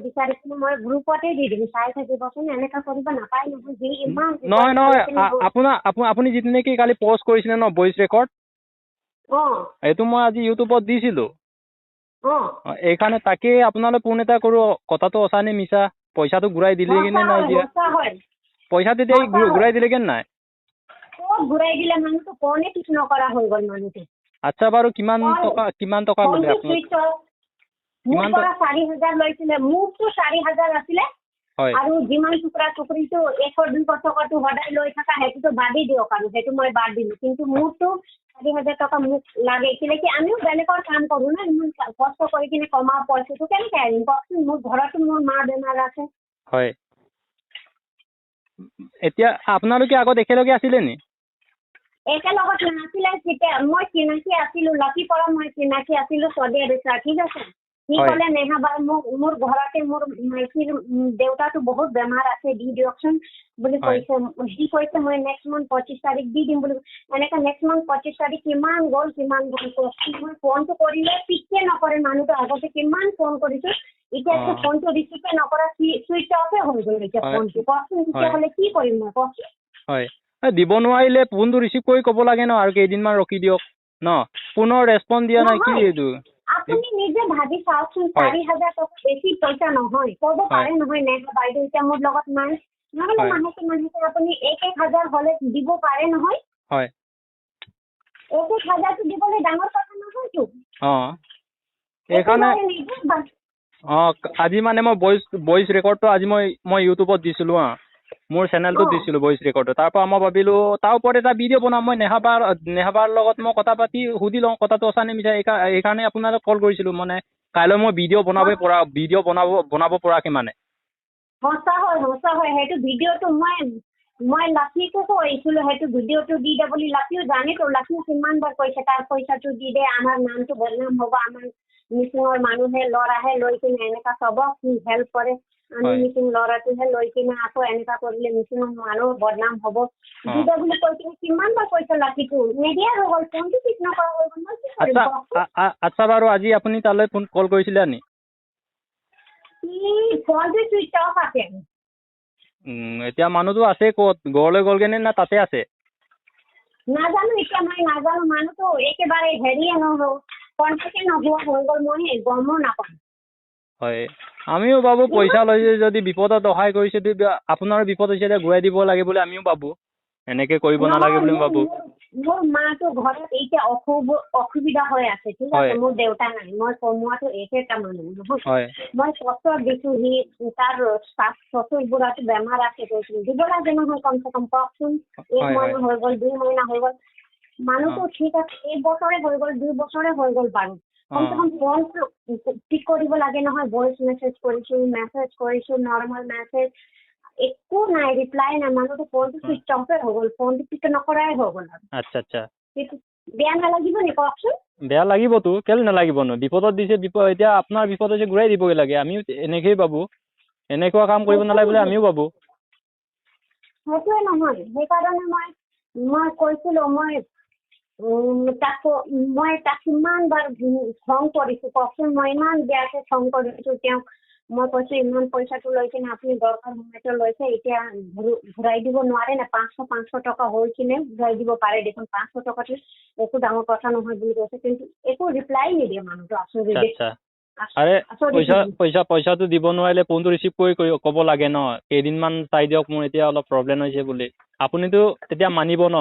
বিচাৰি কিনে মই গ্ৰুপতে দি দিম, চাই থাকিবচোন, এনেকা কৰিব নাপায় নহয়। যি ইমান নহয় আপুনি যিটো নেকি কালি পষ্ট কৰিছিলে ন ভইচ ৰেকৰ্ড, এইটো মই আজি ইউটিউবত দিছিলো। এইকাৰণে তাকে আপোনালৈ ফোন এটা কৰো, কথাটো সঁচা নে মিছা, পইচাটো ঘূৰাই দিলে কি নাই দিয়া, পইচাটো এতিয়া ঘূৰাই দিলে কি নাই? ঘূৰাই দিলে মানুহটো ফোনে ঠিক নকৰা হৈ গ'ল মানুহটো। আচ্ছা বাৰু কিমান টকা ল'লে আপোনাক? মোৰ পৰা 4,000 লৈছিলে, মোৰতো 4,000 আছিলে। আৰু যিমান টুকুৰা টুকুৰিটো 100-200 টকাটো সদায় লৈ থকা সেইটোতো বাদেই দিয়ক, আৰু সেইটো মই বাদ দিলো। কিন্তু মোৰতো 4,000 টকা মোক লাগে, কি আমিও বেলেগৰ কাম কৰো না, ইমান কষ্ট কৰি কিনে কমাও, পইচাটো কেনেকে আহিম কওকচোন? মোৰ ঘৰতো মোৰ মা বেমাৰ আছে। হয়, এতিয়া আপোনালোকে আগত একেলগে আছিলে নি? একেলগত নাছিলে, তেতিয়া মই চিনাকি আছিলো, লাকি পৰা মই চিনাকি আছিলো চৌদি আৰব, ঠিক আছে। সি ক'লে নেহাবাই মোৰ ঘৰতে মোৰ মাইকীৰ দেউতাটো বহুত বেমাৰ আছে, দি দিয়কচোন বুলি কৈছে। সি কৈছে মই নেক্সট মান্থ 25 তাৰিখ দি দিম বুলি। এনেকে নেক্সট মান্থ 25 তাৰিখ কিমান গ'ল মই ফোনটো কৰিলে পিকে নকৰে মানুহটো। আগতে কিমান ফোন কৰিছো, এতিয়া ফোনটো ৰিচিভে নকৰা, চুইচ অফে হৈ গ'ল এতিয়া ফোনটো। কওকচোন তেতিয়াহ'লে কি কৰিম মই, কওকচোন? হয়, দিব নোৱাৰিলে ফোনটো ৰিচিভ কৰি ক'ব লাগে ন, আৰু কেইদিনমান ৰখি দিয়ক ন, ফোনৰ ৰেছপন্স দিয়া নাই কি এইটো? আপুনি নিজে ভাবি চাওকচোন, 4,000 টকা বেছি পইচা নহয়, ক'ব পাৰে নহয় নেহা বাইদেউ এতিয়া মোৰ লগত নাই, নহ'লে মাহেকে আপুনি 1,000 হ'লে দিব পাৰে নহয়। 1,000টো দিবলৈ ডাঙৰ কথা নহয়তো। এইকাৰণে আজি মানে মই ভইচ ৰেকৰ্ডটো আজি মই ইউটিউবত দিছিলো মোৰ চেনেলটো দিছিলো ভইচ ৰেকৰ্ডটো। তাৰ পৰা মই ভাবিলো তাৰ ওপৰত এটা ভিডিঅ' বনাম। মই নেহাবাৰ লগত মই কথা পাতি সুধি লওঁ কথাটো সঁচা নে মিছা, এইকাৰণে আপোনালৈ কল কৰিছিলো। মানে কাইলৈ মই ভিডিঅ' বনাব পৰাকে মানে। সঁচা হয় সেইটো ভিডিঅ'টো মই লাকিকো কৈছিলো, সেইটো ভিডিঅ'টো দি দে বুলি। লাকিও জানেতো, লাকিও কিমান বাৰ কৈছে তাৰ পইচাটো দি দে, আমাৰ নামটো বদনাম হ'ব, আমাৰ মিচিঙৰ মানুহে ল'ৰাহে লৈ কিনে এনেকা চবক হেল্প কৰে, আমি মিচিং ল'ৰাটোহে লৈ কিনে আকৌ এনেকা কৰিলে মিচিঙৰ মানুহ বদনাম হ'ব, দি দে বুলি কৈ কিনে কিমান বাৰ কৈছে। লাকিটো নিদিয়া হৈ গ'ল, ফোনটো ঠিক নকৰা হৈ গ'ল, মই কি কৰিম? আচ্ছা বাৰু আজি আপুনি তালৈ ফোন কল কৰিছিলে নি? ফোনটো চুইচ অফ আছে। এতিয়া মানুহটো আছে ক'ত? ঘৰলৈ গ'লগে নে না তাতে আছে? নাজানো, এতিয়া মই নাজানো। মানুহটো একেবাৰে হেৰিয়ে কণ্টেক্টে নোহোৱা হৈ গ'ল, মই গমো নাপাম। হয়, আমিও ভাবো পইচা লৈছে যদি বিপদত সহায় কৰিছে, আপোনাৰ বিপদ হৈছে এতিয়া ঘূৰাই দিব লাগে বুলি আমিও ভাবো। এনেকে কৰিব নালাগে বুলি ভাবো। মোৰ মাটো ঘৰত এতিয়া অসুবিধা হৈ আছে, ঠিক আছে। মোৰ দেউতা নাই, মই কমোৱাটো একেটা মানুহ নহয়। মই পত্ৰ দিছো, তাৰ শ্বশুৰ বুঢ়াটো বেমাৰ আছে, দিব লাগে নহয় কমচে কম, কওকচোন। 1 মহিনা হৈ গ'ল, 2 মহিনা হৈ গ'ল, মানুহটো ঠিক আছে, 1 বছৰে হৈ গ'ল, 2 বছৰে হৈ গ'ল বাৰু। কমচে কম ফোনটো ঠিক কৰিব লাগে নহয়। ভইচ মেছেজ কৰিছো, নৰ্মেল মেছেজ, একো নাই, ৰিপ্লাই নাই। মানুহটো ফোনটো চুইচ অফে হৈ গ'ল, ফোনটো পিক নকৰাই হৈ গ'ল। আচ্ছা, বেয়া নালাগিব নি কওকচোন? বেয়া লাগিবতো, কেলে নালাগিবনো? বিপদত দিছে, এতিয়া আপোনাৰ বিপদ হৈছে ঘূৰাই দিবই লাগে, আমিও এনেকেই ভাবো। এনেকুৱা কাম কৰিব নালাগে বুলি আমিও ভাবো। সেইটোৱে নহয়, সেইকাৰণে মই কৈছিলো, মই তাক কিমান বাৰ খং কৰিছো কওকচোন। মই ইমান বেয়াকে খং কৰিছো তেওঁক। মই কৈছো ইমান পইচাটো লৈ কিনে আপুনি দৰকাৰ সময়তে লৈছে, এতিয়া ঘূৰাই দিব নোৱাৰে নে? 500 টকা হৈ কিনে ঘূৰাই দিব পাৰে দেখোন, 500 টকাটো একো ডাঙৰ কথা নহয় বুলি কৈছে, কিন্তু একো ৰিপ্লাই নিদিয়ে মানুহটো। আৰে পইচাটো দিব নোৱাৰিলে ফোনটো ৰিচিভ কৰি ক'ব লাগে ন, কেইদিনমান চাই দিয়ক, মোৰ এতিয়া অলপ প্ৰব্লেম হৈছে বুলি। আপুনিতো তেতিয়া মানিব ন?